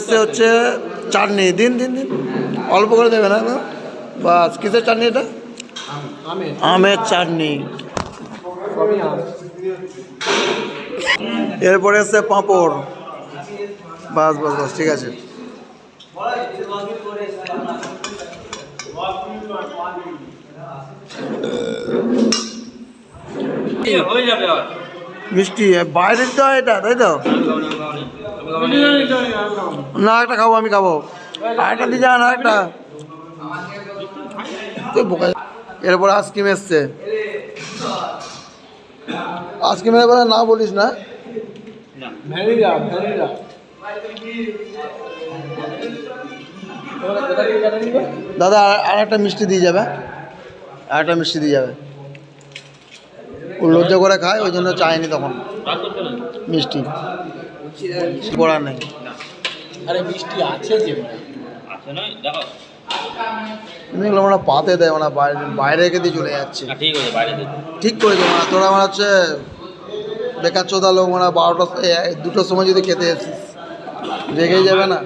এসছে হচ্ছে চাটনি। দিন দিন দিন, অল্প করে দেবে না? বাস, কিসের চাটনি এটা? আমের চাটনি। এরপরে এসছে পাঁপড়। বাস বাস বাস, ঠিক আছে। মিষ্টি বাইরের তো এটা, তাই তো? না, একটা খাবো, আমি খাবো। আরেকটা দিয়ে যান, আরেকটা। এরপর আইসক্রিম এসছে। আইসক্রিমের এবারে না বলিস না। দাদা আর একটা মিষ্টি দিয়ে যাবে, আর একটা মিষ্টি দিয়ে যাবে। ও লজ্জা করে খায়, ওই জন্য চায়নি তখন মিষ্টি। করার নেই। আরে মিষ্টি আছে যে এগুলো মানে পাতে দেয়, মানে বাইরে বাইরে রেখে দিয়ে চলে যাচ্ছে। ঠিক করেছে মানে, তোরা মানে হচ্ছে বেকার চোদা লোক, মানে 12টা 2টোর সময় যদি খেতে এসেছিস রেখেই যাবে না।